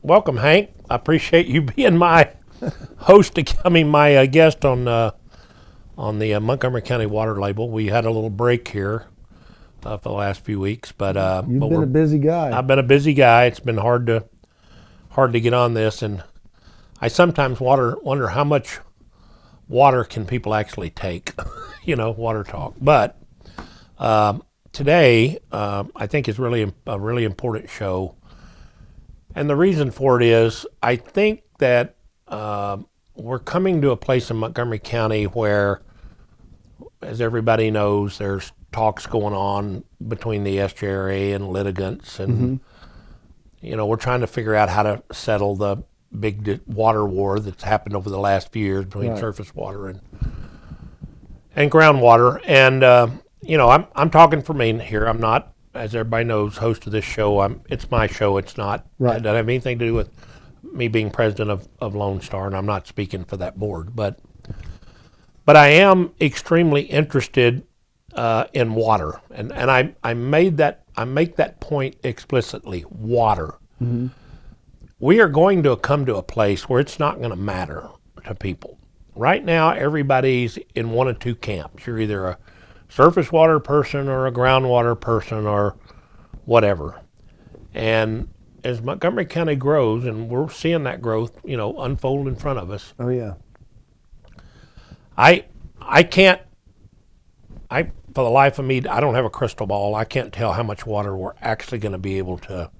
welcome, Hank. I appreciate you being my host, my guest on the Montgomery County Water Label. We had a little break here for the last few weeks, but You've been a busy guy. I've been a busy guy. It's been hard to get on this, and I sometimes wonder how much water can people actually take. Water talk. But today, I think is really a really important show. And the reason for it is I think that we're coming to a place in Montgomery County where, as everybody knows, there's talks going on between the SJRA and litigants. And, we're trying to figure out how to settle the big water war that's happened over the last few years between surface water and groundwater. And, I'm talking for me here. I'm not, as everybody knows, host of this show. It's my show. It's not, it doesn't have anything to do with me being president of Lone Star, and I'm not speaking for that board. But I am extremely interested in water, and I make that point explicitly. Water. Mm-hmm. We are going to come to a place where it's not going to matter to people. Right now, everybody's in one of two camps. You're either a surface water person or a groundwater person or whatever. And as Montgomery County grows, and we're seeing that growth, unfold in front of us. Oh yeah. I for the life of me, I don't have a crystal ball. I can't tell how much water we're actually going to be able to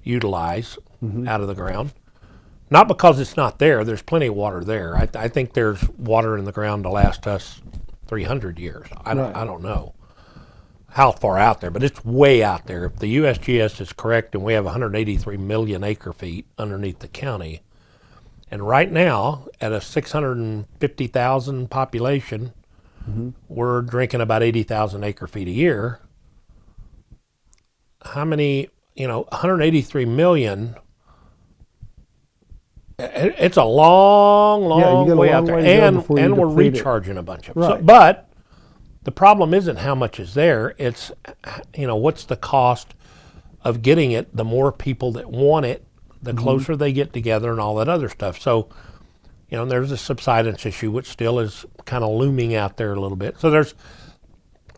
utilize out of the ground. Not because it's not there. There's plenty of water there. I think there's water in the ground to last us 300 years. I don't know how far out there, but it's way out there. If the USGS is correct, and we have 183 million acre feet underneath the county, and right now at a 650,000 population, we're drinking about 80,000 acre feet a year. How many? 183 million. It's a long way out there, and we're recharging a bunch of them. So, but the problem isn't how much is there. It's, what's the cost of getting it? The more people that want it, the closer they get together, and all that other stuff. So, there's a subsidence issue, which still is kind of looming out there a little bit. So there's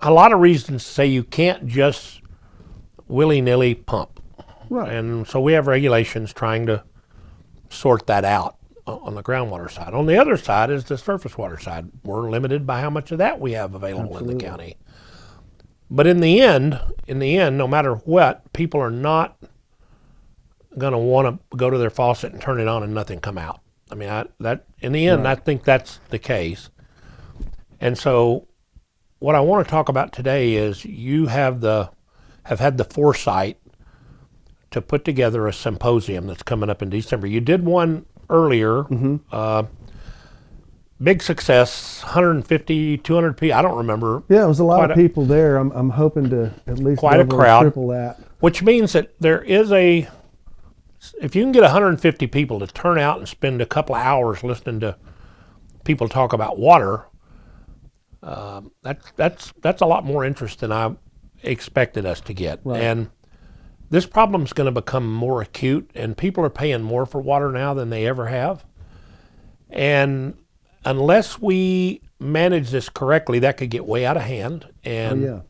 a lot of reasons to say you can't just willy-nilly pump. Right. And so we have regulations trying to sort that out on the groundwater side. On the other side is the surface water side. We're limited by how much of that we have available in the county. But in the end, no matter what, people are not going to want to go to their faucet and turn it on and nothing come out. I mean, I think that's the case. And so what I want to talk about today is you have had the foresight to put together a symposium that's coming up in December. You did one earlier, big success, 150, 200 people, I don't remember. Yeah, it was a lot of people there. I'm hoping to at least quite a crowd, triple that. Which means that there is if you can get 150 people to turn out and spend a couple of hours listening to people talk about water, that's a lot more interest than I expected us to get. Right. And this problem's going to become more acute, and people are paying more for water now than they ever have. And unless we manage this correctly, that could get way out of hand. And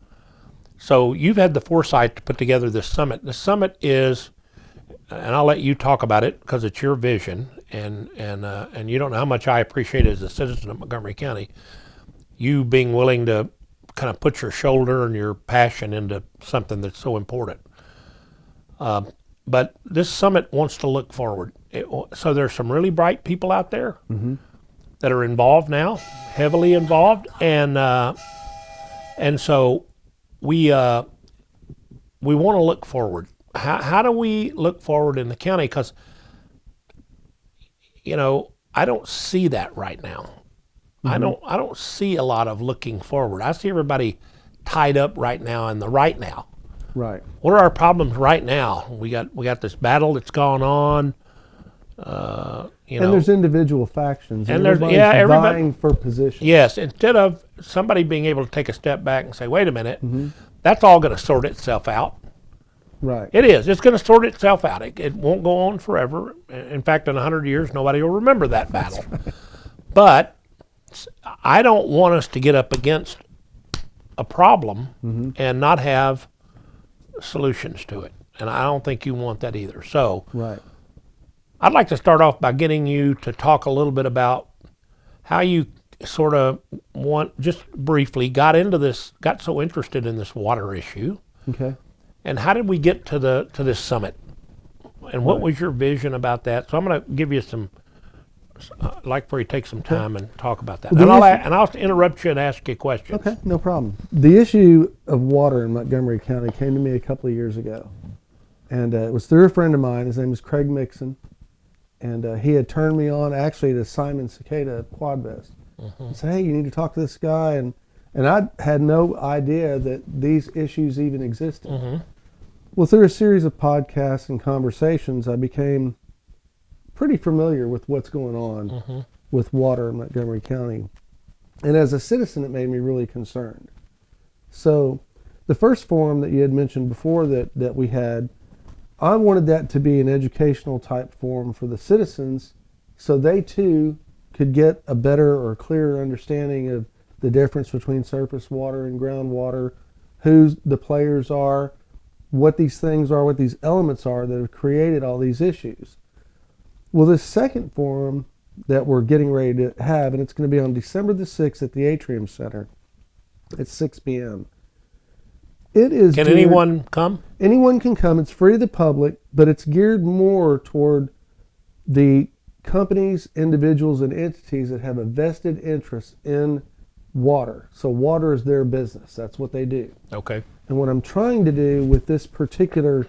so you've had the foresight to put together this summit. The summit is, and I'll let you talk about it because it's your vision, and you don't know how much I appreciate it as a citizen of Montgomery County, you being willing to kind of put your shoulder and your passion into something that's so important. But this summit wants to look forward. So there's some really bright people out there that are involved now, heavily involved, and so we want to look forward. How do we look forward in the county? Because I don't see that right now. I don't see a lot of looking forward. I see everybody tied up right now in the right now. Right. What are our problems right now? We got this battle that's gone on. And there's individual factions. And everybody's vying for position. Yes. Instead of somebody being able to take a step back and say, "Wait a minute, that's all going to sort itself out." Right. It is. It's going to sort itself out. It won't go on forever. In fact, in 100 years, nobody will remember that battle. But I don't want us to get up against a problem and not have solutions to it. And I don't think you want that either. So Right. I'd like to start off by getting you to talk a little bit about how you sort of just briefly got so interested in this water issue. Okay. And how did we get to this summit? And what was your vision about that? So I'm going to give you I'd like for you to take some time and talk about that. Well, and I'll interrupt you and ask you questions. Okay, no problem. The issue of water in Montgomery County came to me a couple of years ago. And it was through a friend of mine. His name was Craig Mixon. And he had turned me on actually to Simon Cicada at Quadvest. He said, hey, you need to talk to this guy. And I had no idea that these issues even existed. Well, through a series of podcasts and conversations, I became pretty familiar with what's going on with water in Montgomery County. And as a citizen, it made me really concerned. So the first forum that you had mentioned before that we had, I wanted that to be an educational type forum for the citizens so they too could get a better or clearer understanding of the difference between surface water and groundwater, who the players are, what these things are, what these elements are that have created all these issues. Well, this second forum that we're getting ready to have, and it's going to be on December the 6th at the Atrium Center at 6 p.m. Can anyone come? Anyone can come. It's free to the public, but it's geared more toward the companies, individuals, and entities that have a vested interest in water. So water is their business. That's what they do. Okay. And what I'm trying to do with this particular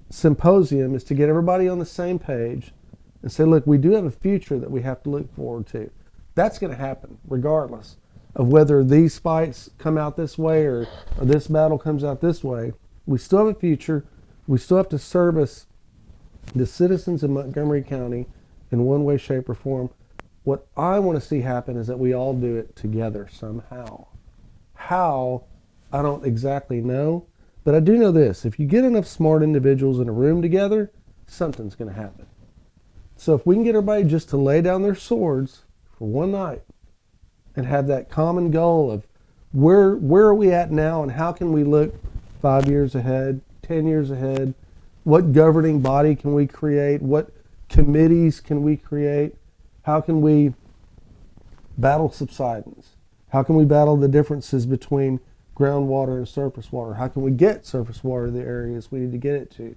symposium is to get everybody on the same page and say, look, we do have a future that we have to look forward to. That's going to happen regardless of whether these fights come out this way or this battle comes out this way. We still have a future. We still have to service the citizens of Montgomery County in one way, shape, or form. What I want to see happen is that we all do it together somehow. How, I don't exactly know, but I do know this. If you get enough smart individuals in a room together, something's going to happen. So if we can get everybody just to lay down their swords for one night and have that common goal of where are we at now and how can we look 5 years ahead, 10 years ahead, what governing body can we create, what committees can we create, how can we battle subsidence, how can we battle the differences between groundwater and surface water, how can we get surface water to the areas we need to get it to.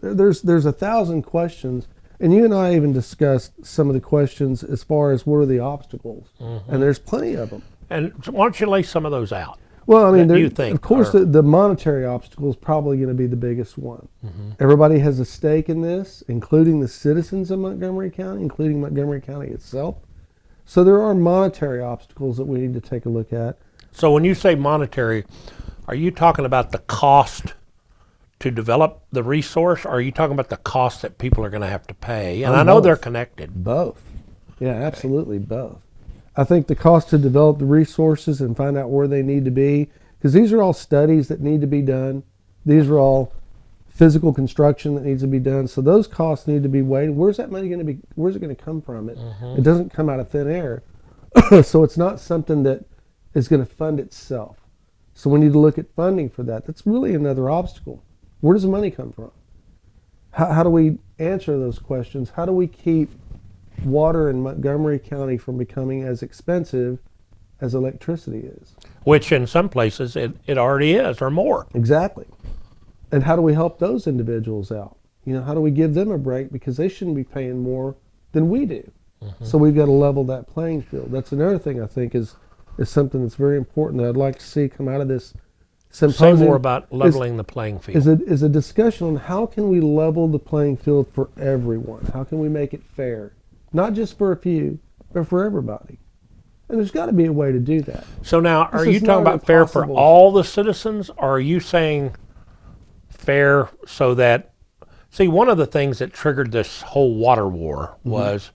There's 1,000 questions. And you and I even discussed some of the questions as far as what are the obstacles, and there's plenty of them. And why don't you lay some of those out? Well, I mean, you think, of course, the monetary obstacle is probably going to be the biggest one. Everybody has a stake in this, including the citizens of Montgomery County, including Montgomery County itself. So there are monetary obstacles that we need to take a look at. So when you say monetary, are you talking about the cost to develop the resource, or are you talking about the cost that people are going to have to pay? And I know they're connected. Both. Yeah, absolutely both. I think the cost to develop the resources and find out where they need to be, because these are all studies that need to be done. These are all physical construction that needs to be done. So those costs need to be weighed. Where's that money going to be? Where's it going to come from? It doesn't come out of thin air. So it's not something that is going to fund itself. So we need to look at funding for that. That's really another obstacle. Where does the money come from? How do we answer those questions? How do we keep water in Montgomery County from becoming as expensive as electricity is? Which in some places it already is, or more. Exactly. And how do we help those individuals out? How do we give them a break, because they shouldn't be paying more than we do? So we've got to level that playing field. That's another thing I think is something that's very important that I'd like to see come out of this symposium. Say more about leveling the playing field. Is a discussion on how can we level the playing field for everyone? How can we make it fair? Not just for a few, but for everybody. And there's got to be a way to do that. So now, are you talking about fair for all the citizens, or are you saying fair so that, see, one of the things that triggered this whole water war was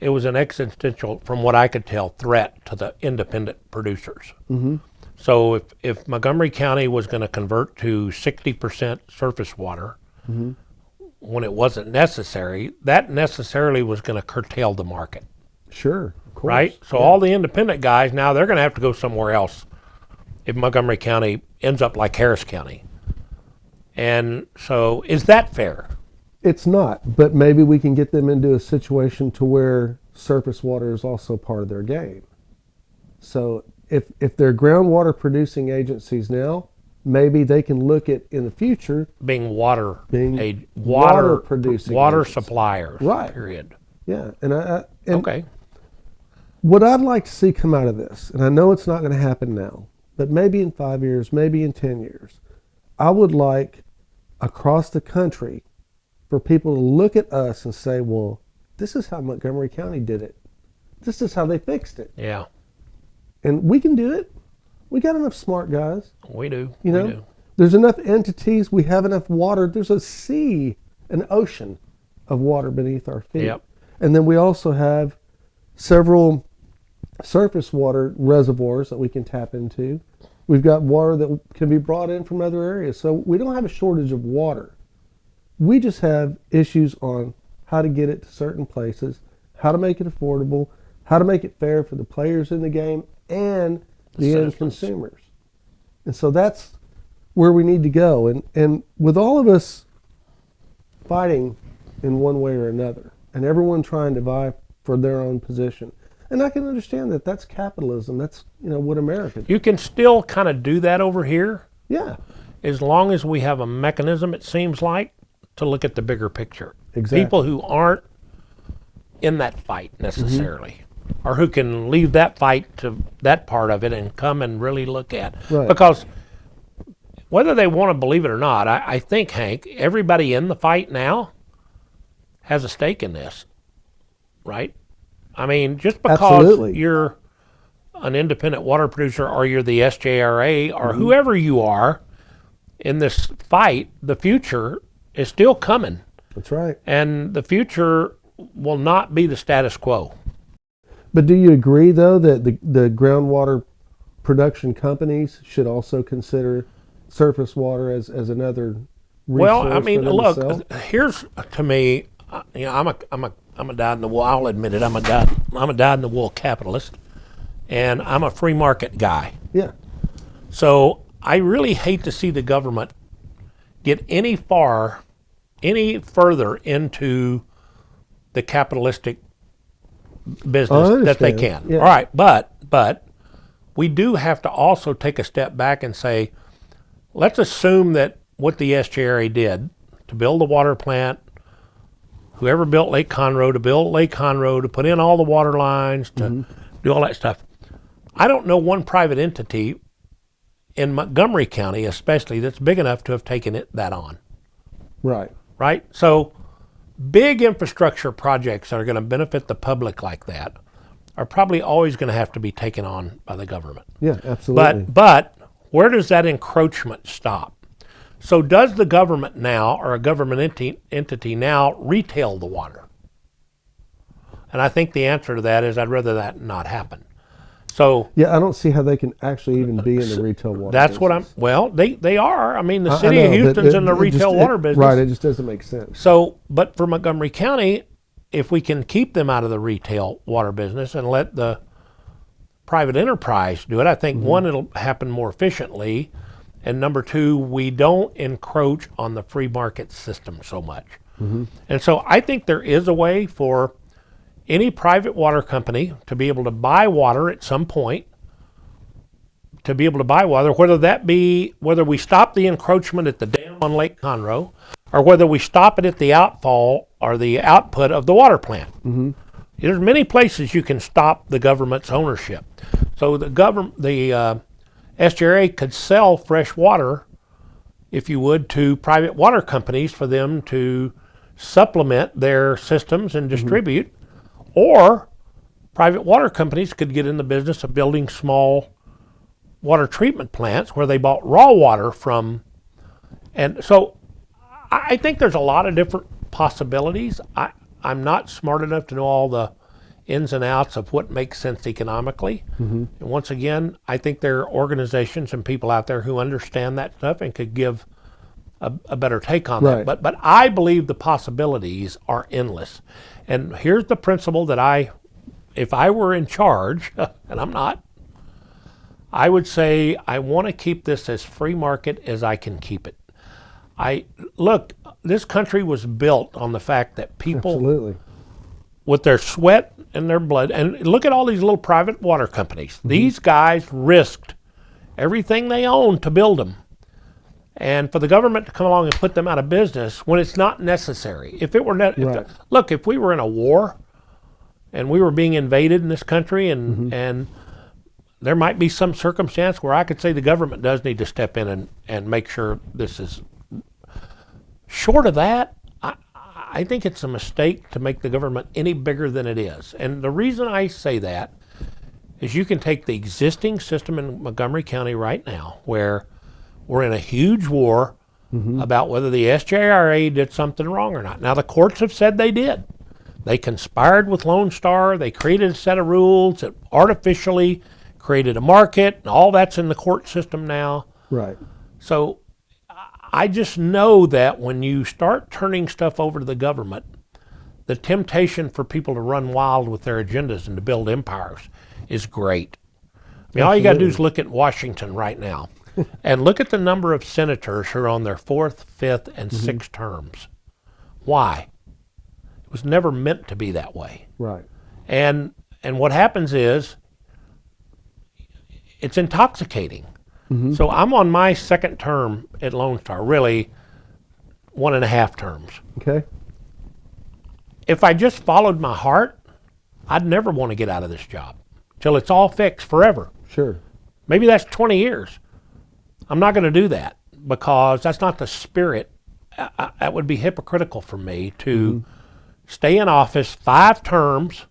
it was an existential, from what I could tell, threat to the independent producers. So if Montgomery County was going to convert to 60% surface water when it wasn't necessary, that necessarily was going to curtail the market, Sure, of course. right? So all the independent guys, now they're going to have to go somewhere else if Montgomery County ends up like Harris County. And so is that fair? It's not, but maybe we can get them into a situation to where surface water is also part of their game. So if they're groundwater producing agencies now, maybe they can look at in the future Being water producing water agencies. suppliers, Right. period. Yeah, and Okay. what I'd like to see come out of this, and I know it's not going to happen now, but maybe in 5 years, maybe in 10 years, I would like across the country for people to look at us and say, well, this is how Montgomery County did it. This is how they fixed it. Yeah, And we can do it. We got enough smart guys. we do. You know, We do. there's enough entities. We have enough water. There's a sea, an ocean of water beneath our feet. Yep. And then we also have several surface water reservoirs that we can tap into. We've got water that can be brought in from other areas. So we don't have a shortage of water. We just have issues on how to get it to certain places, how to make it affordable, how to make it fair for the players in the game and the end citizens. consumers. And so that's where we need to go. And with all of us fighting in one way or another, and everyone trying to vie for their own position, and I can understand that that's capitalism. That's, you know, what America does. You can still kind of do that over here Yeah, as long as we have a mechanism, it seems like, to look at the bigger picture. Exactly. People who aren't in that fight necessarily, or who can leave that fight to that part of it and come and really look at. Right. Because whether they want to believe it or not, I think, Hank, everybody in the fight now has a stake in this, right? I mean, just because Absolutely. you're an independent water producer or you're the SJRA or whoever you are in this fight, the future is still coming. that's right. And the future will not be the status quo. But do you agree, though, that the groundwater production companies should also consider surface water as another resource Well, I mean, for them look, to sell? here's to me, you know, I'm a dyed in the wool. I'll admit it. I'm a dyed in the wool capitalist, and I'm a free market guy. Yeah, So I really hate to see the government get any further into the capitalistic business that they can. understand. Yeah. All right, but we do have to also take a step back and say, let's assume that what the SJRA did to build the water plant, whoever built Lake Conroe, to put in all the water lines, to do all that stuff. I don't know one private entity in Montgomery County, especially, that's big enough to have taken that on, right. right? So big infrastructure projects that are going to benefit the public like that are probably always going to have to be taken on by the government. Yeah, absolutely. But where does that encroachment stop? So does the government now, or a government entity now, retail the water? And I think the answer to that is I'd rather that not happen. So yeah, I don't see how they can actually even be in the retail water that's what I'm, business. well, they are. I mean, the I city of know, but Houston's in the it retail just- water business. Right, it just doesn't make sense. So, but for Montgomery County, if we can keep them out of the retail water business and let the private enterprise do it, I think one, it'll happen more efficiently, and number two, we don't encroach on the free market system so much. And so I think there is a way for any private water company to be able to buy water at some point, whether we stop the encroachment at the dam on Lake Conroe, or whether we stop it at the outfall or the output of the water plant. There's many places you can stop the government's ownership. So the SJRA could sell fresh water, if you would, to private water companies for them to supplement their systems and distribute, or private water companies could get in the business of building small water treatment plants where they bought raw water from. And so I think there's a lot of different possibilities. I'm not smart enough to know all the ins and outs of what makes sense economically. Mm-hmm. And once again, I think there are organizations and people out there who understand that stuff and could give a better take on Right. that. But I believe the possibilities are endless. And here's the principle that if I were in charge, and I'm not, I would say I want to keep this as free market as I can keep it. Look, this country was built on the fact that people, Absolutely. with their sweat and their blood, and look at all these little private water companies. Mm-hmm. These guys risked everything they owned to build them. And for the government to come along and put them out of business when it's not necessary. If it were Right. Look, if we were in a war and we were being invaded in this country, and there might be some circumstance where I could say the government does need to step in and make sure this is. Short of that, I think it's a mistake to make the government any bigger than it is. And the reason I say that is you can take the existing system in Montgomery County right now, where we're in a huge war about whether the SJRA did something wrong or not. Now, the courts have said they did. They conspired with Lone Star. They created a set of rules that artificially created a market, and all that's in the court system now. Right. So I just know that when you start turning stuff over to the government, the temptation for people to run wild with their agendas and to build empires is great. I mean, all you got to do is look at Washington right now and look at the number of senators who are on their 4th, 5th, and 6th terms. Why? It was never meant to be that way. Right. And what happens is it's intoxicating. Mm-hmm. So I'm on my 2nd term at Lone Star, really 1.5 terms. Okay. If I just followed my heart, I'd never want to get out of this job till it's all fixed forever. Sure. Maybe that's 20 years. I'm not going to do that because that's not the spirit. That would be hypocritical for me to stay in office 5 terms.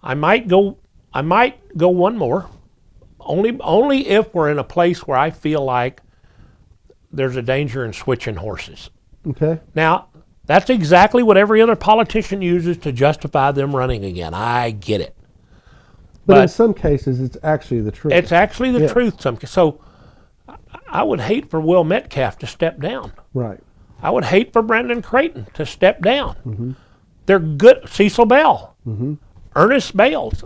I might go one more. Only if we're in a place where I feel like there's a danger in switching horses. Okay. Now, that's exactly what every other politician uses to justify them running again. I get it. But in some cases, it's actually the truth. It's actually the truth. So I would hate for Will Metcalf to step down. Right. I would hate for Brendan Creighton to step down. They're good. Cecil Bell, Ernest Bales,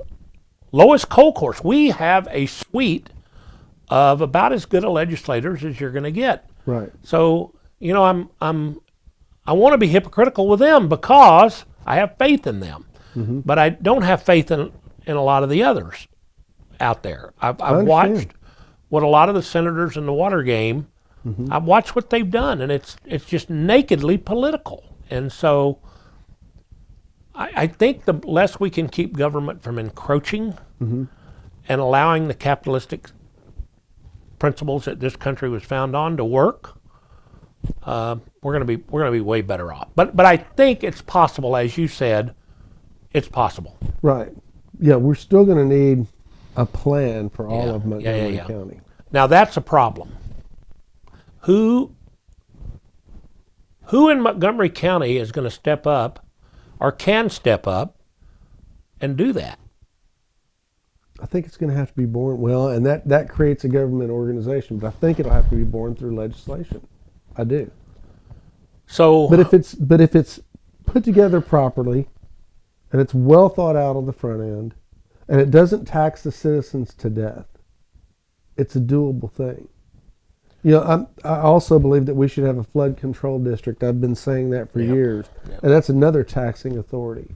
Lois Colcourse. We have a suite of about as good a legislators as you're going to get. Right. So, you know, I want to be hypocritical with them because I have faith in them, but I don't have faith in a lot of the others out there. I've watched what a lot of the senators in the water game. I've watched what they've done, and it's just nakedly political. And so I think the less we can keep government from encroaching and allowing the capitalistic principles that this country was found on to work, we're going to be way better off. But I think it's possible, as you said, it's possible. Right. Yeah, we're still going to need a plan for all of Montgomery County. Now that's a problem. Who in Montgomery County is going to step up or can step up and do that? I think it's going to have to be born, well, and that creates a government organization, but I think it'll have to be born through legislation. I do. So, but if it's put together properly, and it's well thought out on the front end, and it doesn't tax the citizens to death, it's a doable thing. You know, I also believe that we should have a flood control district. I've been saying that for years, and that's another taxing authority.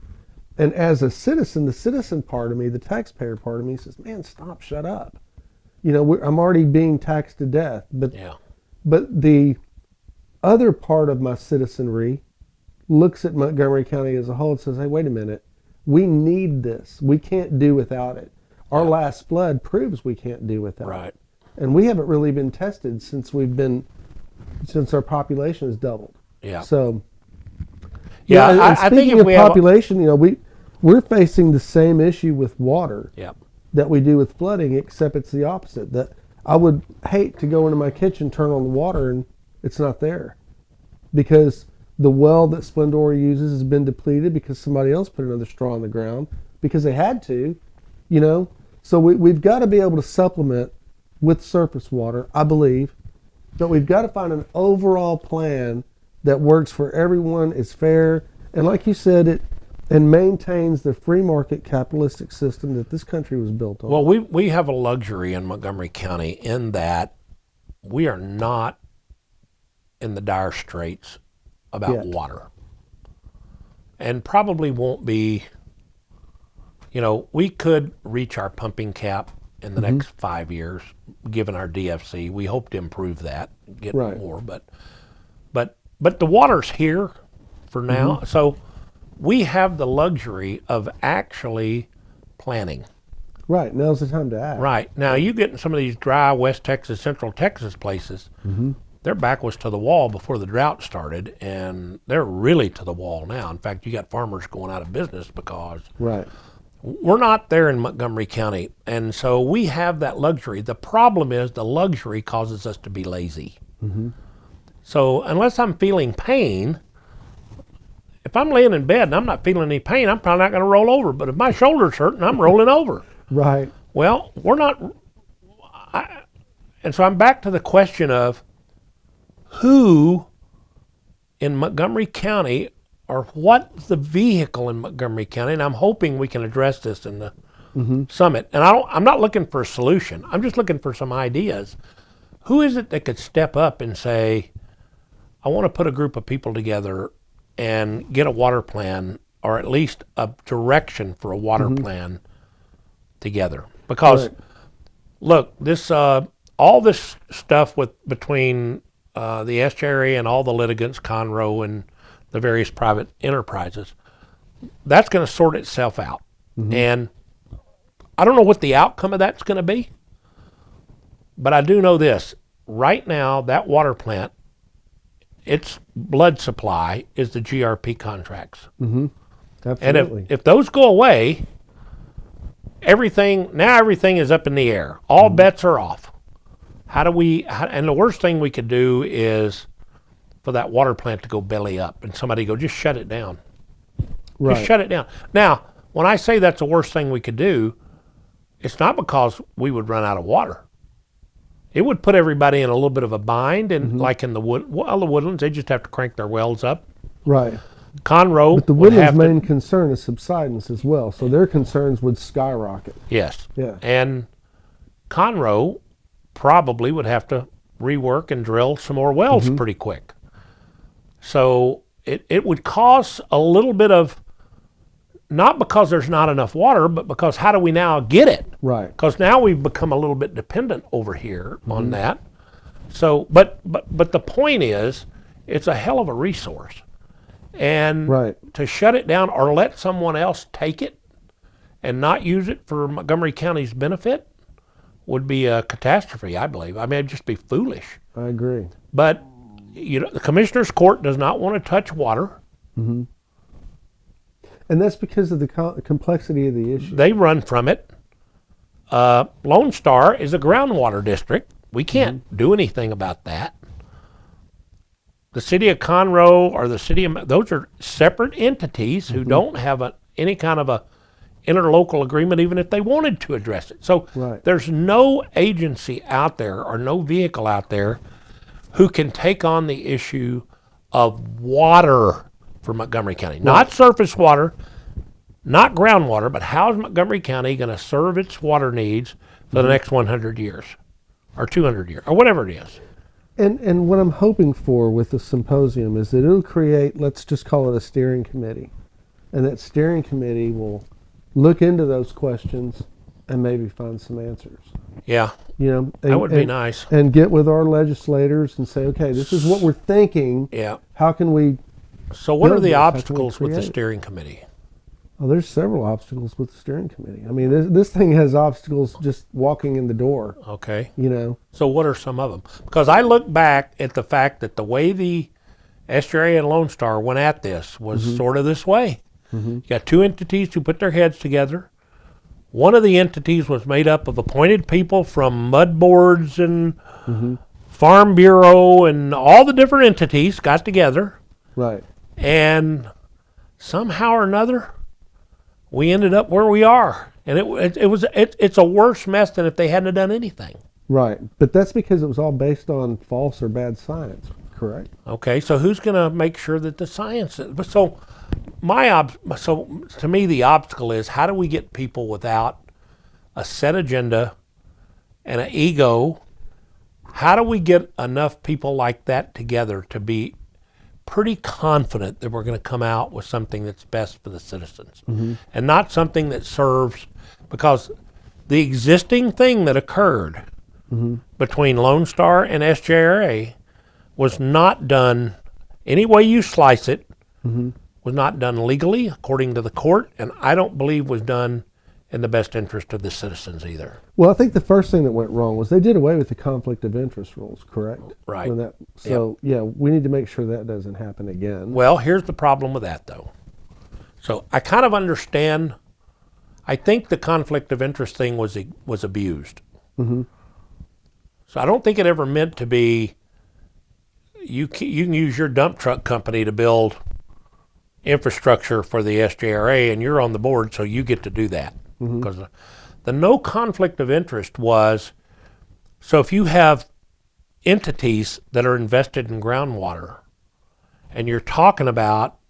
And as a citizen, the citizen part of me, the taxpayer part of me says, man, stop, shut up. You know, I'm already being taxed to death. But the other part of my citizenry looks at Montgomery County as a whole and says, hey, wait a minute. We need this. We can't do without it. Our last flood proves we can't do without it. And we haven't really been tested since our population has doubled. Yeah. So, I think if we population, you know, we're facing the same issue with water that we do with flooding, except it's the opposite. That I would hate to go into my kitchen, turn on the water, and it's not there, because the well that Splendora uses has been depleted because somebody else put another straw in the ground. because they had to, you know. So we've got to be able to supplement with surface water, I believe, but we've got to find an overall plan that works for everyone, is fair, and like you said, it and maintains the free market capitalistic system that this country was built on. Well, we have a luxury in Montgomery County in that we are not in the dire straits about water. And probably won't be, we could reach our pumping cap in the next 5 years, given our DFC. We hope to improve that, get more, but the water's here for now. So we have the luxury of actually planning. Right, now's the time to act. Right. Now, you get in some of these dry West Texas, Central Texas places, their back was to the wall before the drought started, and they're really to the wall now. In fact, you got farmers going out of business because we're not there in Montgomery County, and so we have that luxury. The problem is the luxury causes us to be lazy. So unless I'm feeling pain, if I'm laying in bed and I'm not feeling any pain, I'm probably not going to roll over. But if my shoulder's hurting, I'm rolling over. Right. Well, we're not. And so I'm back to the question of who in Montgomery County, or what's the vehicle in Montgomery County, and I'm hoping we can address this in the summit. And I'm not looking for a solution. I'm just looking for some ideas. Who is it that could step up and say, I want to put a group of people together and get a water plan, or at least a direction for a water plan together? Because look, this all this stuff between the estuary and all the litigants, Conroe and the various private enterprises, that's going to sort itself out. And I don't know what the outcome of that's going to be, but I do know this. Right now, that water plant, its blood supply is the GRP contracts. Absolutely. And if those go away, everything is up in the air. All bets are off. And the worst thing we could do is for that water plant to go belly up and somebody go, just shut it down. Just shut it down. Now, when I say that's the worst thing we could do, it's not because we would run out of water. It would put everybody in a little bit of a bind, and like in the woodlands, they just have to crank their wells up. Right. Conroe, but the woodlands' main concern is subsidence as well, so their concerns would skyrocket. Yes. Yeah. And Conroe probably would have to rework and drill some more wells pretty quick. So it would cause a little bit of, not because there's not enough water, but because how do we now get it? Right. Because now we've become a little bit dependent over here on that. So, but the point is, it's a hell of a resource. And to shut it down or let someone else take it and not use it for Montgomery County's benefit would be a catastrophe, I believe. I mean, it'd just be foolish. I agree. But, the Commissioner's Court does not want to touch water. And that's because of the complexity of the issue. They run from it. Lone Star is a groundwater district. We can't do anything about that. The city of Conroe or the city of, those are separate entities who don't have any kind of a interlocal agreement, even if they wanted to address it. So there's no agency out there or no vehicle out there who can take on the issue of water for Montgomery County. Not surface water, not groundwater, but how is Montgomery County going to serve its water needs for the next 100 years or 200 years or whatever it is? And what I'm hoping for with the symposium is that it'll create, let's just call it a steering committee. And that steering committee will look into those questions and maybe find some answers. Yeah. That would be nice. And get with our legislators and say, okay, this is what we're thinking. Yeah. How can we? So what are the obstacles with the steering committee? Oh, there's several obstacles with the steering committee. I mean, this thing has obstacles just walking in the door. Okay. So what are some of them? Because I look back at the fact that the way the Estuary and Lone Star went at this was sort of this way. You got two entities who put their heads together. One of the entities was made up of appointed people from mud boards and Farm Bureau and all the different entities got together. Right. And somehow or another, we ended up where we are. And it's a worse mess than if they hadn't done anything. Right. But that's because it was all based on false or bad science, correct? Okay, so who's going to make sure that the science is? So to me, the obstacle is, how do we get people without a set agenda and an ego? How do we get enough people like that together to be pretty confident that we're going to come out with something that's best for the citizens, and not something that serves, because the existing thing that occurred between Lone Star and SJRA was not done, any way you slice it, was not done legally according to the court, and I don't believe was done in the best interest of the citizens either. Well, I think the first thing that went wrong was they did away with the conflict of interest rules, correct? Right. Yeah, we need to make sure that doesn't happen again. Well, here's the problem with that, though. So I kind of understand. I think the conflict of interest thing was abused. So I don't think it ever meant to be, you can use your dump truck company to build infrastructure for the SJRA, and you're on the board, so you get to do that. Because the no conflict of interest was, so if you have entities that are invested in groundwater and you're talking about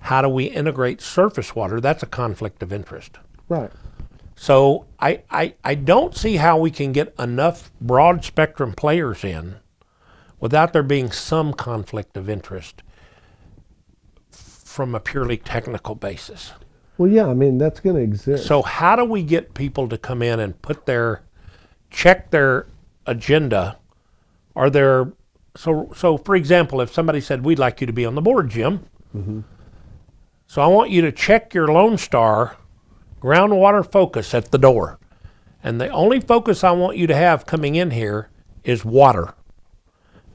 how do we integrate surface water, that's a conflict of interest. Right. So I don't see how we can get enough broad spectrum players in without there being some conflict of interest from a purely technical basis. Well, yeah, I mean, that's going to exist. So how do we get people to come in and check their agenda? So for example, if somebody said, we'd like you to be on the board, Jim. So I want you to check your Lone Star groundwater focus at the door. And the only focus I want you to have coming in here is water.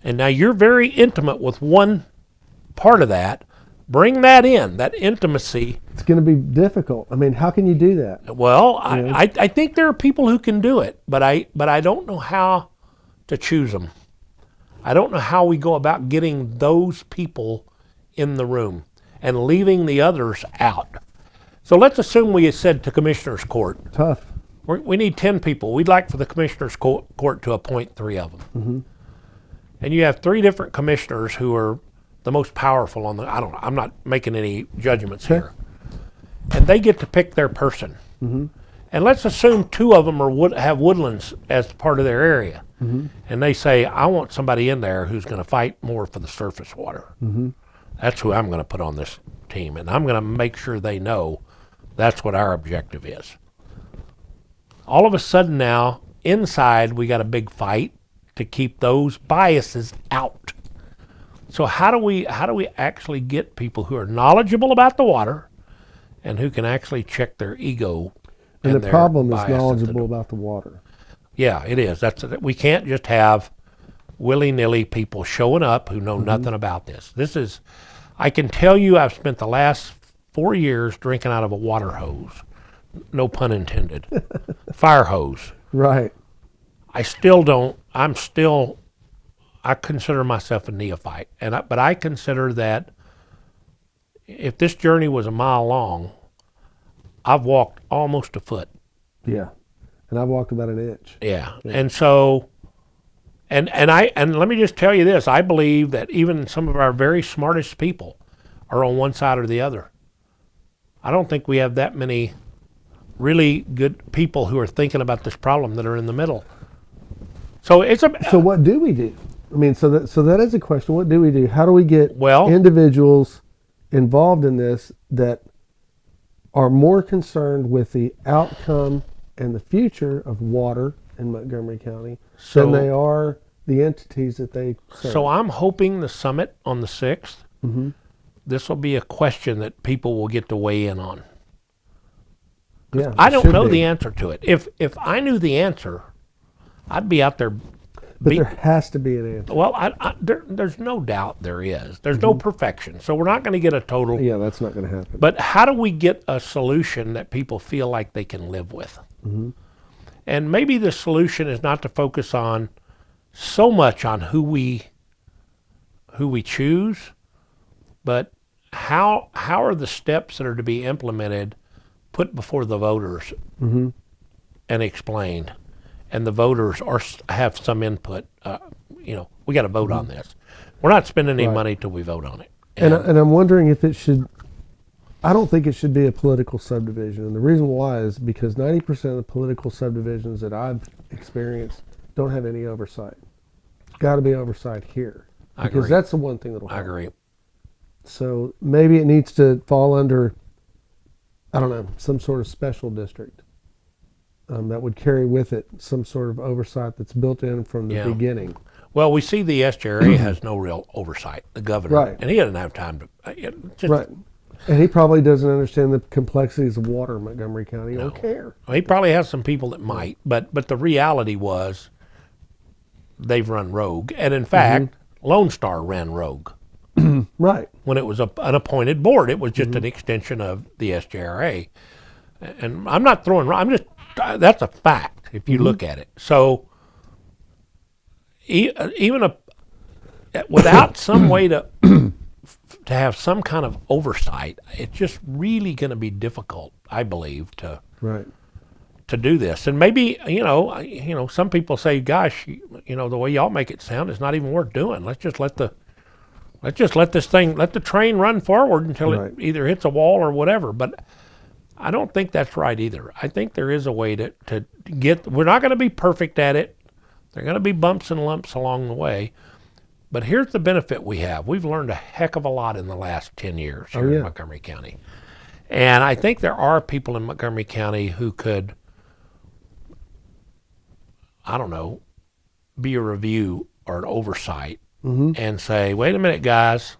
And now you're very intimate with one part of that. Bring that in, that intimacy. It's going to be difficult. I mean, how can you do that? Well, I think there are people who can do it, but I don't know how to choose them. I don't know how we go about getting those people in the room and leaving the others out. So let's assume we had said to Commissioner's Court, Tough. we need 10 people. We'd like for the Commissioner's Court to appoint 3 of them. And you have 3 different commissioners who are the most powerful on I'm not making any judgments here. And they get to pick their person. And let's assume 2 of them have woodlands as part of their area. And they say, I want somebody in there who's going to fight more for the surface water. That's who I'm going to put on this team. And I'm going to make sure they know that's what our objective is. All of a sudden now, inside, we got a big fight to keep those biases out. So how do we actually get people who are knowledgeable about the water and who can actually check their ego? And the problem is knowledgeable about the water. Yeah, it is. We can't just have willy-nilly people showing up who know nothing about this. I can tell you, I've spent the last 4 years drinking out of a water hose. No pun intended. Fire hose. Right. I consider myself a neophyte, but I consider that if this journey was a mile long, I've walked almost a foot. Yeah, and I've walked about an inch. Yeah. And so, and let me just tell you this: I believe that even some of our very smartest people are on one side or the other. I don't think we have that many really good people who are thinking about this problem that are in the middle. So So what do we do? I mean, so that is a question. What do we do? How do we get individuals involved in this that are more concerned with the outcome and the future of water in Montgomery County than they are the entities that they serve? So I'm hoping the summit on the 6th, this will be a question that people will get to weigh in on. Yeah, I don't know the answer to it. If I knew the answer, I'd be out there. But there has to be an answer. Well, there's no doubt there is. There's no perfection. So we're not going to get a total. Yeah, that's not going to happen. But how do we get a solution that people feel like they can live with? And maybe the solution is not to focus on so much on who we choose, but how are the steps that are to be implemented put before the voters Mm-hmm. and explained, and the voters have some input. We got to vote on this. We're not spending any Right. money till we vote on it. And I'm wondering if it should. I don't think it should be a political subdivision, and the reason why is because 90% of the political subdivisions that I've experienced don't have any oversight. Got to be oversight here I because agree. that's the one thing that'll I help. agree. So maybe it needs to fall under, I don't know, some sort of special district that would carry with it some sort of oversight that's built in from the Yeah. beginning. Well, we see the SJRA has no real oversight. The governor, Right. and he doesn't have time to. Right. And he probably doesn't understand the complexities of water in Montgomery County or care. Well, he probably has some people that might, but the reality was they've run rogue, and in fact, Lone Star ran rogue Right. when it was an appointed board. It was just an extension of the SJRA, and I'm not throwing. I'm just that's a fact if you look at it. So even without some way to have some kind of oversight, it's just really going to be difficult, I believe, to Right. do this. And maybe some people say, "Gosh, the way y'all make it sound is not even worth doing. Let's just let the train run forward until Right. it either hits a wall or whatever." But I don't think that's right either. I think there is a way to get. We're not going to be perfect at it. There are going to be bumps and lumps along the way. But here's the benefit we have. We've learned a heck of a lot in the last 10 years here in Montgomery County. And I think there are people in Montgomery County who could, I don't know, be a review or an oversight and say, wait a minute, guys,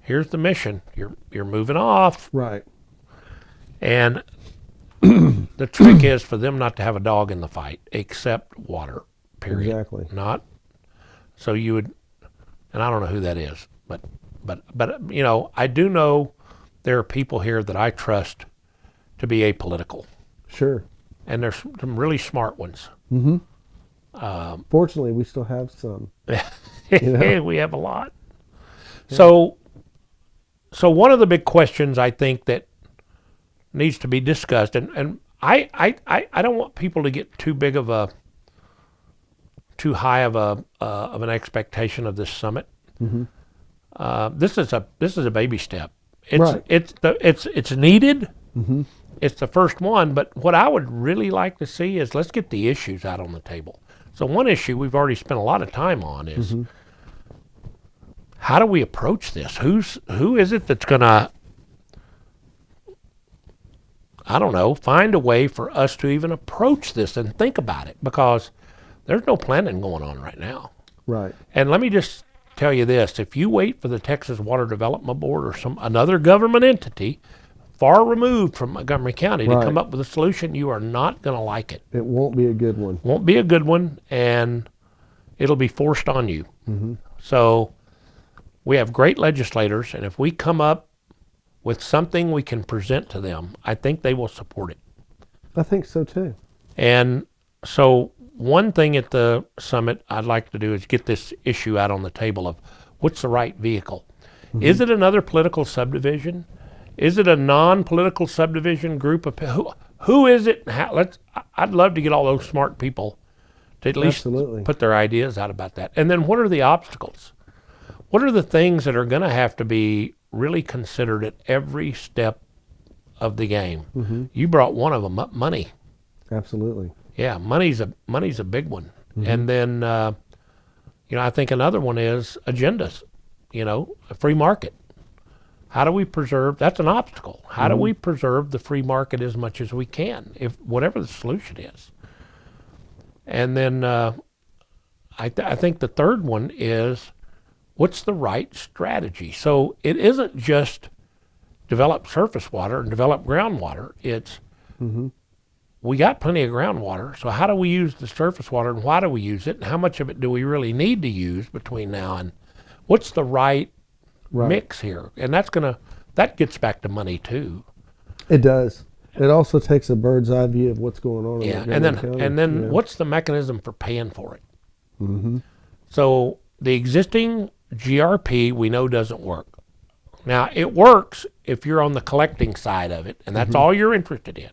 here's the mission. You're moving off. Right. And the trick is for them not to have a dog in the fight, except water, period. Exactly. Not so you would, and I don't know who that is, but I do know there are people here that I trust to be apolitical, Sure. and there's some really smart ones. Fortunately, we still have some. We have a lot. So one of the big questions I think that needs to be discussed, and I don't want people to get too high of an expectation of this summit. This is a baby step. Right. It's needed. It's the first one, but what I would really like to see is let's get the issues out on the table. So one issue we've already spent a lot of time on is how do we approach this? Who is it that's gonna, I don't know, find a way for us to even approach this and think about it, because there's no planning going on right now. Right. And let me just tell you this, if you wait for the Texas Water Development Board or another government entity far removed from Montgomery County to Right. come up with a solution, you are not going to like it. It won't be a good one. Won't be a good one, and it'll be forced on you. So we have great legislators, and if we come up with something we can present to them, I think they will support it. I think so too. And so one thing at the summit I'd like to do is get this issue out on the table of what's the right vehicle. Is it another political subdivision? Is it a non-political subdivision group of who is it? I'd love to get all those smart people to at least Absolutely. put their ideas out about that. And then what are the obstacles? What are the things that are going to have to be really considered at every step of the game? You brought one of them up, money. Absolutely. Yeah, money's a big one. And then I think another one is agendas. A free market. How do we preserve? That's an obstacle. How do we preserve the free market as much as we can, if whatever the solution is? And then I think the third one is what's the right strategy? So it isn't just develop surface water and develop groundwater. It's we got plenty of groundwater, so how do we use the surface water, and why do we use it, and how much of it do we really need to use between now and what's the right mix here? And that gets back to money too. It does. It also takes a bird's eye view of what's going on. Yeah, in and Montgomery County. then what's the mechanism for paying for it? So the existing GRP we know doesn't work. Now, it works if you're on the collecting side of it, and that's all you're interested in.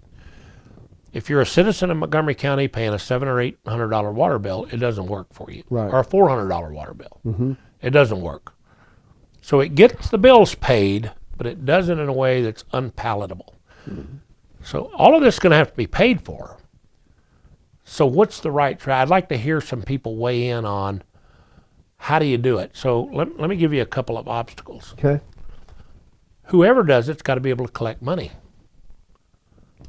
If you're a citizen of Montgomery County paying a $700 or $800 water bill, it doesn't work for you. Right. Or a $400 water bill. It doesn't work. So it gets the bills paid, but it does it in a way that's unpalatable. So all of this is going to have to be paid for. So what's the right try? I'd like to hear some people weigh in on how do you do it. So let me give you a couple of obstacles. Okay. Whoever does it's got to be able to collect money.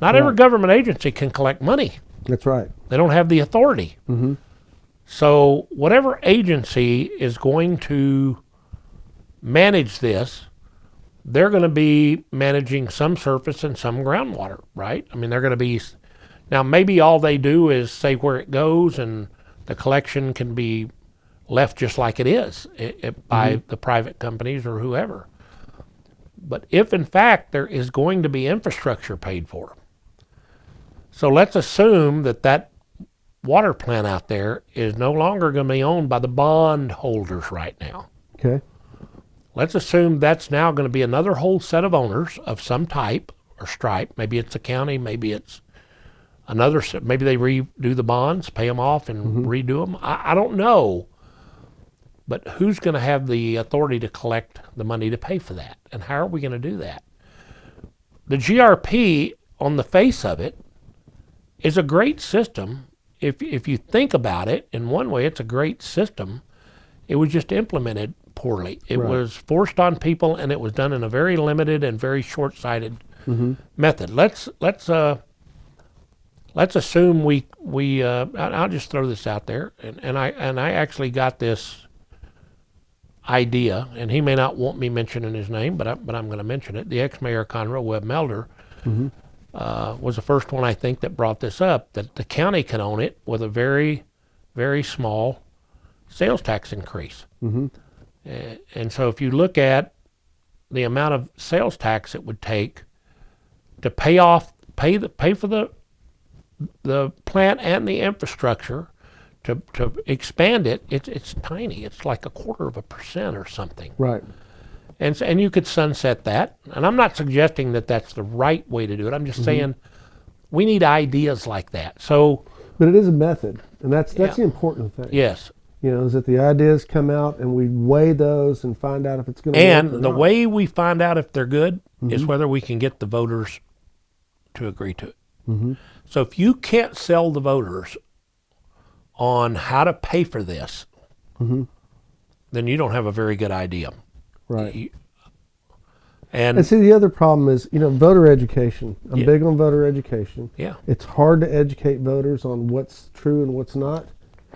Not every government agency can collect money. That's right. They don't have the authority. So whatever agency is going to manage this, they're going to be managing some surface and some groundwater, right? I mean, they're going to be, now maybe all they do is say where it goes and the collection can be left just like it is by the private companies or whoever. But if in fact there is going to be infrastructure paid for, so let's assume that water plant out there is no longer going to be owned by the bond holders right now. Okay. Let's assume that's now going to be another whole set of owners of some type or stripe. Maybe it's the county, maybe it's another, maybe they redo the bonds, pay them off and redo them. I don't know. But who's going to have the authority to collect the money to pay for that? And how are we going to do that? The GRP, on the face of it, is a great system. If you think about it, in one way, it's a great system. It was just implemented poorly. It was forced on people, and it was done in a very limited and very short-sighted method. Let's assume we I'll just throw this out there, and I actually got this idea, and he may not want me mentioning his name, but I'm going to mention it. The ex-mayor Conroe Webb Melder was the first one, I think, that brought this up, that the county can own it with a very, very small sales tax increase. And so if you look at the amount of sales tax it would take to pay for the plant and the infrastructure to expand it, it's tiny. It's like 1/4% or something. Right. And you could sunset that. And I'm not suggesting that that's the right way to do it. I'm just saying we need ideas like that. So, but it is a method, and that's the important thing. Yes. You know, is that the ideas come out and we weigh those and find out if it's going to work or And the not. way we find out if they're good is whether we can get the voters to agree to it. So if you can't sell the voters on how to pay for this, then you don't have a very good idea. Right. And And see, the other problem is, you know, voter education. I'm big on voter education. Yeah. It's hard to educate voters on what's true and what's not,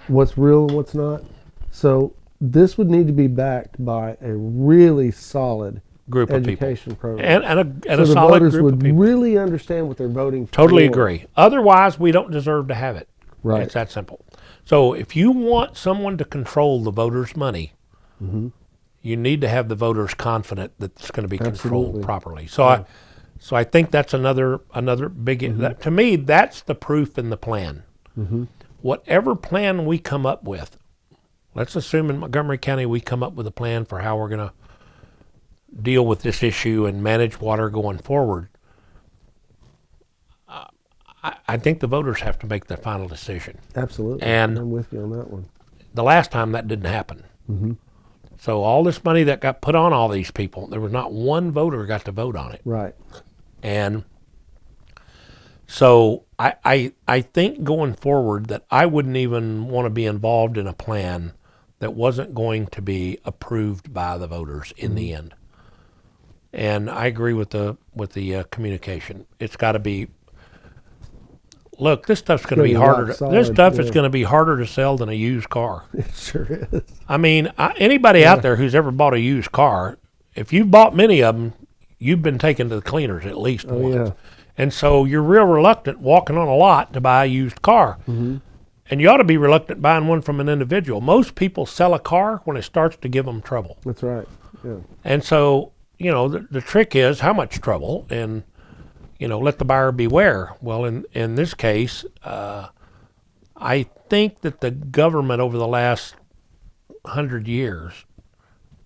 what's real and what's not. So this would need to be backed by a really solid group of people. education program. And so a the solid voters group would of people. really understand what they're voting for. Totally agree. Otherwise, we don't deserve to have it. Right. It's that simple. So if you want someone to control the voters' money, you need to have the voters confident that it's going to be controlled Absolutely. properly. So I think that's another big. That, to me, that's the proof in the plan. Whatever plan we come up with, let's assume in Montgomery County we come up with a plan for how we're going to deal with this issue and manage water going forward. I think the voters have to make the final decision. Absolutely. And I'm with you on that one. the last time that didn't happen. So all this money that got put on all these people, there was not one voter who got to vote on it. Right. And so I think going forward that I wouldn't even want to be involved in a plan that wasn't going to be approved by the voters in the end. And I agree with the communication. It's got to be. Look, this stuff's going to be harder. This stuff is going to be harder to sell than a used car. It sure is. I mean, anybody out there who's ever bought a used car, if you've bought many of them, you've been taken to the cleaners at least once. Yeah. And so you're real reluctant walking on a lot to buy a used car. And you ought to be reluctant buying one from an individual. Most people sell a car when it starts to give them trouble. That's right. Yeah. And so, you know, the trick is how much trouble, and, you know, let the buyer beware. Well, in this case, I think that the government over the last 100 years,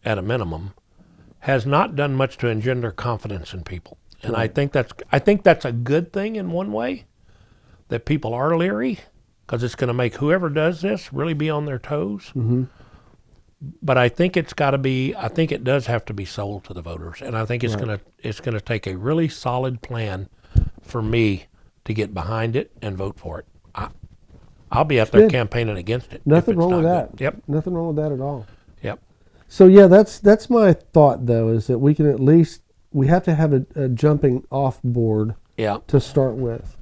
at a minimum, has not done much to engender confidence in people. And Right. I think that's a good thing in one way, that people are leery, because it's going to make whoever does this really be on their toes. Mm-hmm. But I think it's got to be. I think it does have to be sold to the voters, and I think it's Right. gonna take a really solid plan for me to get behind it and vote for it. I'll be out there good. campaigning against it. if Nothing it's wrong with not that. good. Yep. Nothing wrong with that at all. Yep. So yeah, that's my thought though, is that we can at least, we have to have a jumping off board Yeah. to start with.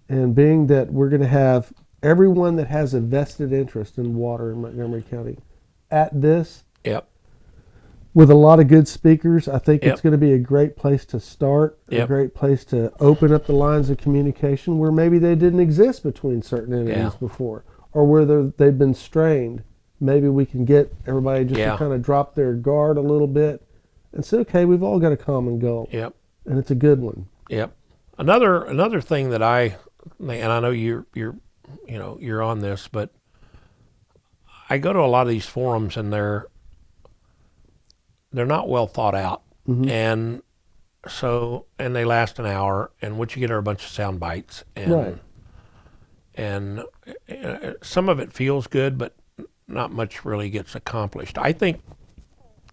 And being that we're going to have everyone that has a vested interest in water in Montgomery County at this, Yep. with a lot of good speakers, I think Yep. it's going to be a great place to start, a Yep. great place to open up the lines of communication where maybe they didn't exist between certain entities Yeah. before, or where they've been strained. Maybe we can get everybody just Yeah. to kind of drop their guard a little bit and say, okay, we've all got a common goal, Yep. and it's a good one. Yep. Another thing that and I know you're on this, but I go to a lot of these forums and they're not well thought out, Mhm. and they last an hour, and what you get are a bunch of sound bites, and Right. and some of it feels good, but not much really gets accomplished. I think,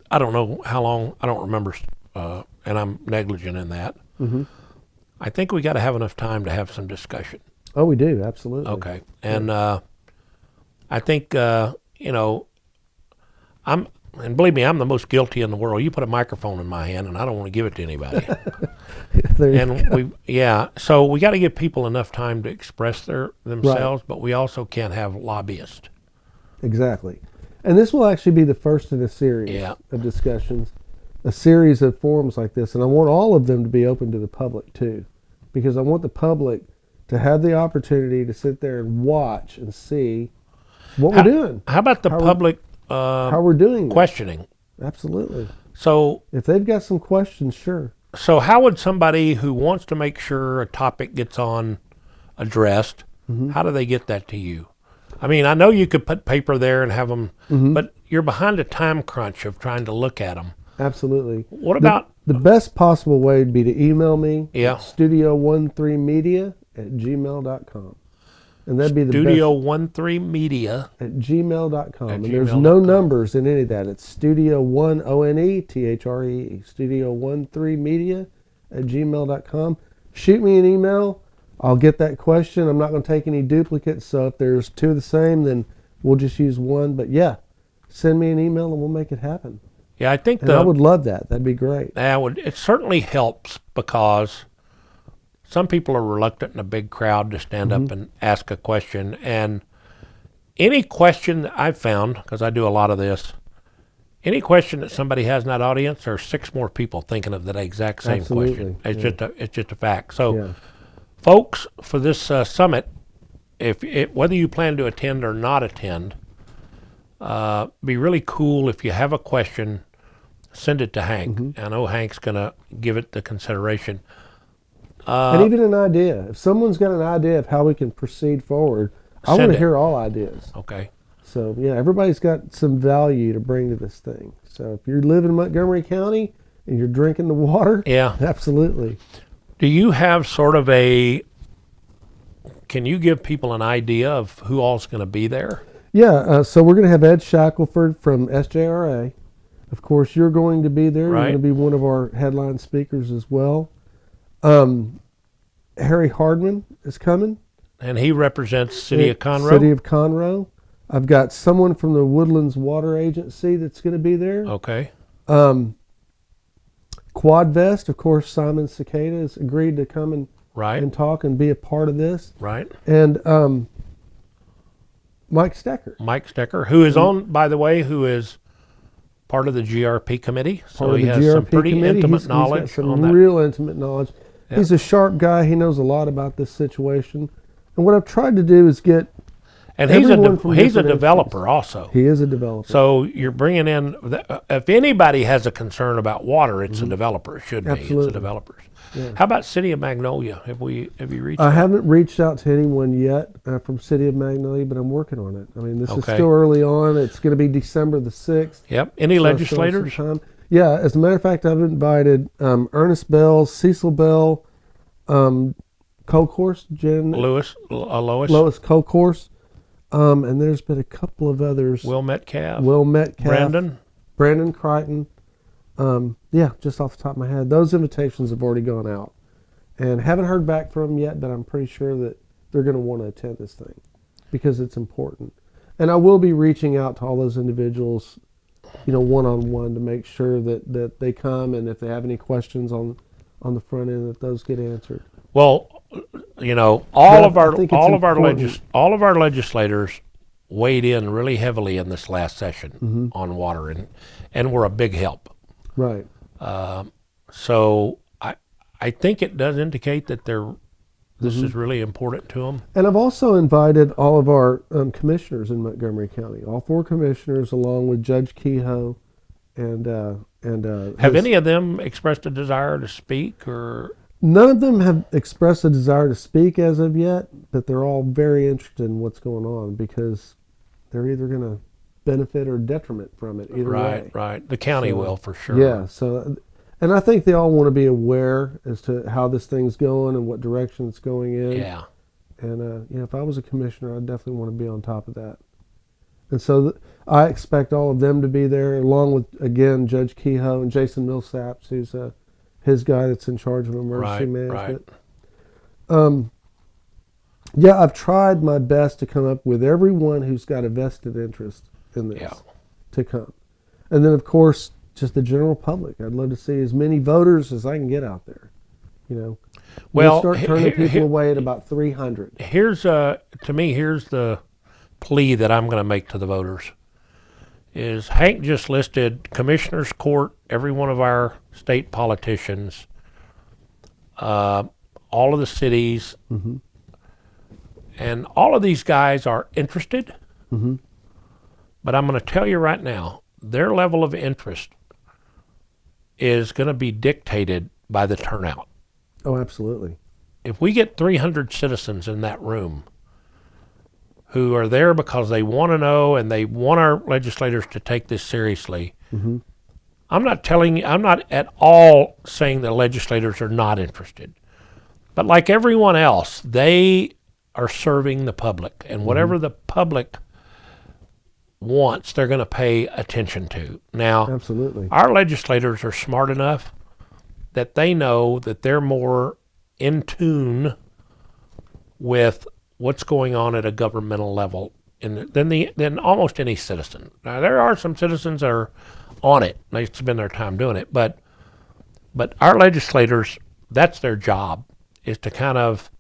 I don't know how long, I don't remember, and I'm negligent in that. Mhm. I think we got to have enough time to have some discussion. Oh, we do, absolutely. Okay. And I think, and believe me, I'm the most guilty in the world. You put a microphone in my hand and I don't want to give it to anybody. There you And go. so we got to give people enough time to express themselves, but we also can't have lobbyists. Exactly. And this will actually be the first in a series Yeah. of discussions, a series of forums like this. And I want all of them to be open to the public too, because I want the public to have the opportunity to sit there and watch and see what we're doing, How about the How we- public how we're doing this. questioning? Absolutely. So If they've got some questions, sure. how would somebody who wants to make sure a topic gets on addressed, how do they get that to you? I mean, I know you could put paper there and have them, but you're behind a time crunch of trying to look at them. Absolutely. What about, The best possible way would be to email me Yeah. at studio13media@gmail.com. And that'd be the best. Studio13media? @gmail.com. At And there's gmail.com. no numbers in any of that. It's studio1ONETHREE. Studio13media@gmail.com. Shoot me an email. I'll get that question. I'm not going to take any duplicates. So if there's two of the same, then we'll just use one. But yeah, send me an email and we'll make it happen. Yeah, I think And I would love that. That'd be great. it certainly helps, because some people are reluctant in a big crowd to stand up and ask a question. And any question that I've found, because I do a lot of this, any question that somebody has in that audience, there's 6 more people thinking of that exact same Absolutely, question. It's just a fact. So, Yeah. folks, for this summit, whether you plan to attend or not attend, be really cool if you have a question. Send it to Hank. I know Hank's going to give it the consideration. And even an idea. If someone's got an idea of how we can proceed forward, I Send want it. to hear all ideas. Okay. So, yeah, everybody's got some value to bring to this thing. So if you live in Montgomery County and you're drinking the water, Yeah. absolutely. Do you have sort of can you give people an idea of who all's going to be there? Yeah, so we're going to have Ed Shackelford from SJRA. Of course, you're going to be there. You're Right. going to be one of our headline speakers as well. Harry Hardman is coming. And he represents City of Conroe? City of Conroe. I've got someone from the Woodlands Water Agency that's going to be there. Okay. Quadvest, of course, Simon Cicada has agreed to come and Right. talk and be a part of this. Right. And Mike Stecker. Mike Stecker, who is by the way, who is part of the GRP committee. So Part of he the has some GRP pretty committee. intimate He's got knowledge some on that. real intimate knowledge. Yeah. He's a sharp guy. He knows a lot about this situation. And what I've tried to do is get And he's everyone from he's a different developer also. He is a developer. So you're bringing in, if anybody has a concern about water, it's a developer. It should be. It's Absolutely. the developers. Yeah. How about City of Magnolia? Have you reached I out? haven't reached out to anyone yet from City of Magnolia, but I'm working on it. I mean, this is Okay. still early on. It's going to be December the 6th. Yep. Any So I still have legislators? some time. Yeah, as a matter of fact, I've invited Ernest Bell, Cecil Bell, Colcourse, Lois, Lois Colcourse, and there's been a couple of others. Will Metcalf, Brandon Crichton. Yeah, just off the top of my head, those invitations have already gone out, and haven't heard back from them yet. But I'm pretty sure that they're going to want to attend this thing because it's important. And I will be reaching out to all those individuals, one-on-one to make sure that they come, and if they have any questions on the front end, that those get answered. Well, all of our legislators weighed in really heavily in this last session on water, and were a big help. Right. So I think it does indicate that this is really important to them. And I've also invited all of our commissioners in Montgomery County, all 4 commissioners, along with Judge Kehoe, and have any of them expressed a desire to speak, or? None of them have expressed a desire to speak as of yet, but they're all very interested in what's going on because they're either going to benefit or detriment from it either way. Right. The county will for sure. Yeah. So, and I think they all want to be aware as to how this thing's going and what direction it's going in. Yeah. And if I was a commissioner, I'd definitely want to be on top of that. And so I expect all of them to be there, along with, again, Judge Kehoe and Jason Millsaps, who's his guy that's in charge of emergency management. Right. Yeah, I've tried my best to come up with everyone who's got a vested interest in this to come. And then, of course, just the general public. I'd love to see as many voters as I can get out there. Well, we'll start turning people away at about 300. Here's to me, here's the plea that I'm going to make to the voters. Is Hank just listed Commissioner's Court, every one of our state politicians, all of the cities, and all of these guys are interested, but I'm going to tell you right now, their level of interest is going to be dictated by the turnout. Oh, absolutely. If we get 300 citizens in that room who are there because they want to know and they want our legislators to take this seriously, I'm not at all saying the legislators are not interested. But like everyone else, they are serving the public, and whatever the public wants, they're going to pay attention to. Now, absolutely, our legislators are smart enough that they know that they're more in tune with what's going on at a governmental level than almost any citizen. Now, there are some citizens that are on it. They spend their time doing it. But our legislators, that's their job, is to kind of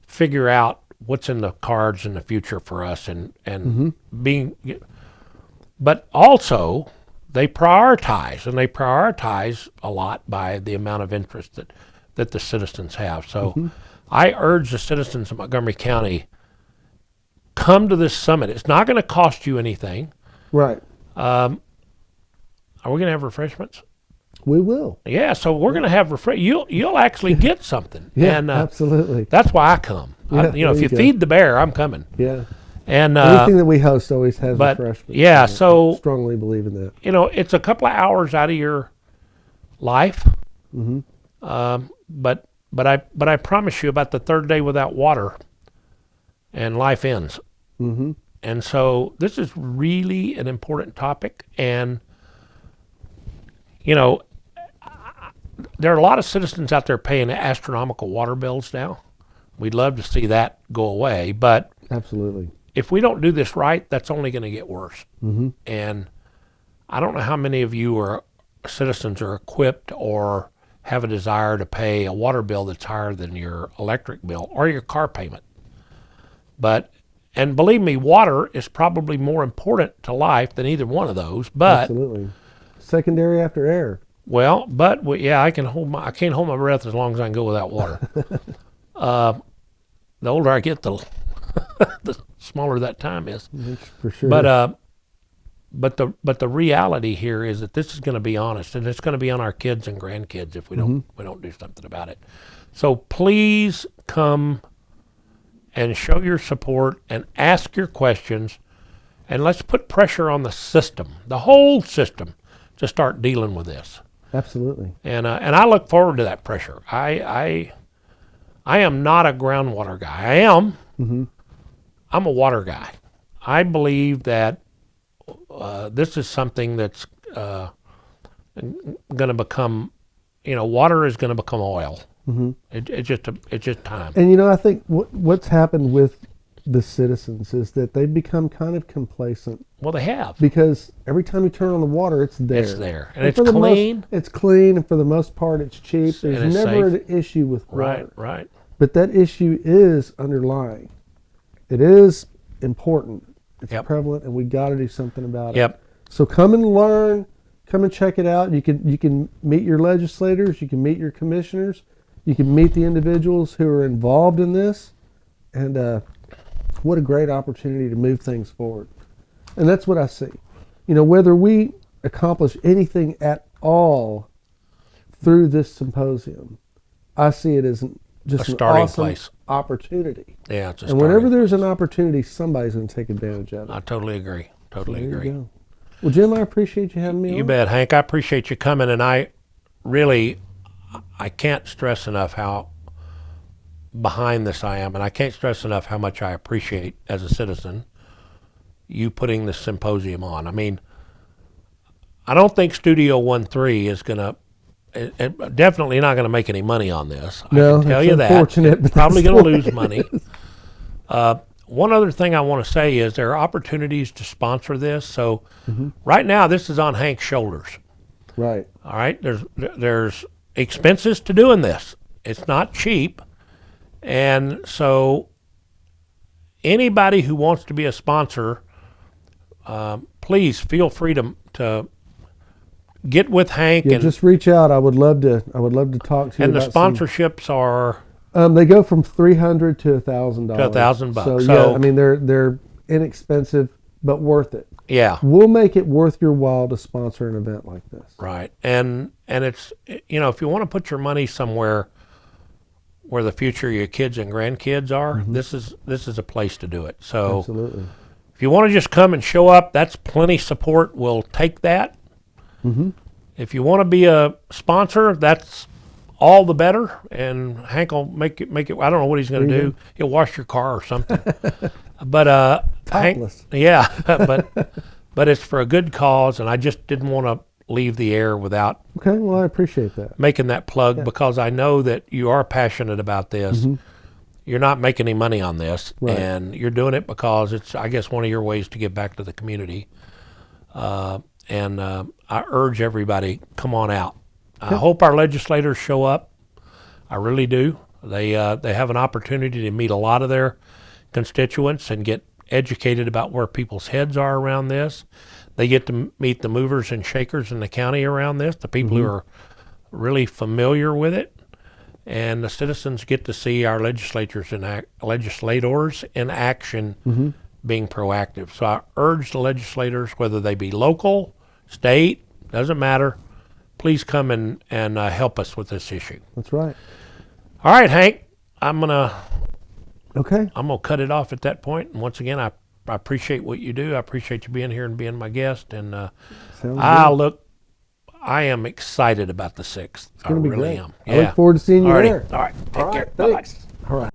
figure out what's in the cards in the future for us and being. But also, they prioritize, and they prioritize a lot by the amount of interest that the citizens have. So I urge the citizens of Montgomery County, come to this summit. It's not going to cost you anything. Right. Are we going to have refreshments? We will. Yeah, so we're going to have you'll actually get something. Yeah, and, absolutely. That's why I come. Yeah, if you feed the bear, I'm coming. Yeah. And anything that we host always has refreshments. Yeah, so I strongly believe in that. It's a couple of hours out of your life. But I promise you, about the third day without water, and life ends. And so this is really an important topic, and there are a lot of citizens out there paying astronomical water bills now. We'd love to see that go away, but absolutely, if we don't do this right, that's only going to get worse. And I don't know how many of you are citizens are equipped or have a desire to pay a water bill that's higher than your electric bill or your car payment. And believe me, water is probably more important to life than either one of those. But absolutely, secondary after air. Well, I can't hold my breath as long as I can go without water. The older I get, the smaller that time is. For sure. But the reality here is that this is going to be honest, and it's going to be on our kids and grandkids if we don't do something about it. So please come and show your support and ask your questions, and let's put pressure on the system, the whole system, to start dealing with this. Absolutely. And I look forward to that pressure. I am not a groundwater guy. I am. Mm-hmm. I'm a water guy. I believe that this is something that's going to become, water is going to become oil. Mm-hmm. It's just time. And I think what's happened with the citizens is that they've become kind of complacent. Well, they have. Because every time you turn on the water, it's there. It's there. And it's clean. It's clean, and for the most part, it's cheap. And There's it's never safe. an issue with water. Right. But that issue is underlying. It is important. It's prevalent, and we got to do something about it. Yep. So come and learn. Come and check it out. You can meet your legislators. You can meet your commissioners. You can meet the individuals who are involved in this. And what a great opportunity to move things forward. And that's what I see. Whether we accomplish anything at all through this symposium, I see it as just an awesome opportunity. Yeah, it's a and whenever there's an opportunity, somebody's going to take advantage of it. I totally agree. Totally agree. Well, Jim, I appreciate you having me on. You bet, Hank. I appreciate you coming, and I can't stress enough how behind this I am, and I can't stress enough how much I appreciate, as a citizen, you putting this symposium on. I mean, I don't think Studio 1-3 is going to, definitely not going to make any money on this. No, I can tell you that. It's probably going to lose money. One other thing I want to say is there are opportunities to sponsor this. So right now, this is on Hank's shoulders. Right. All right. There's expenses to doing this. It's not cheap. And so anybody who wants to be a sponsor, please feel free to get with Hank. Yeah, and just reach out. I would love to talk to you. And the about sponsorships are they go from $300 to $1,000. to $1,000. So yeah, I mean they're inexpensive but worth it. Yeah. We'll make it worth your while to sponsor an event like this. Right. And it's, if you want to put your money somewhere where the future of your kids and grandkids are, this is a place to do it. So absolutely. If you want to just come and show up, that's plenty support. We'll take that. If you want to be a sponsor, that's all the better. And Hank will make it. I don't know what he's going to do. He'll wash your car or something. But Hank, yeah. But it's for a good cause, and I just didn't want to leave the air without. Okay, well, I appreciate that. Making that plug because I know that you are passionate about this. You're not making any money on this, and you're doing it because it's, I guess, one of your ways to give back to the community. And I urge everybody, come on out. I hope our legislators show up. I really do. They have an opportunity to meet a lot of their constituents and get educated about where people's heads are around this. They get to meet the movers and shakers in the county around this, the people who are really familiar with it. And the citizens get to see our legislators in action being proactive. So I urge the legislators, whether they be local, state, doesn't matter, please come and help us with this issue. That's right. All right, Hank, I'm gonna cut it off at that point. And once again, I appreciate what you do. I appreciate you being here and being my guest. And I am excited about the 6th. It's going to be really great. am. I look forward to seeing you there. All right. Take care. Thanks. Bye-bye. All right.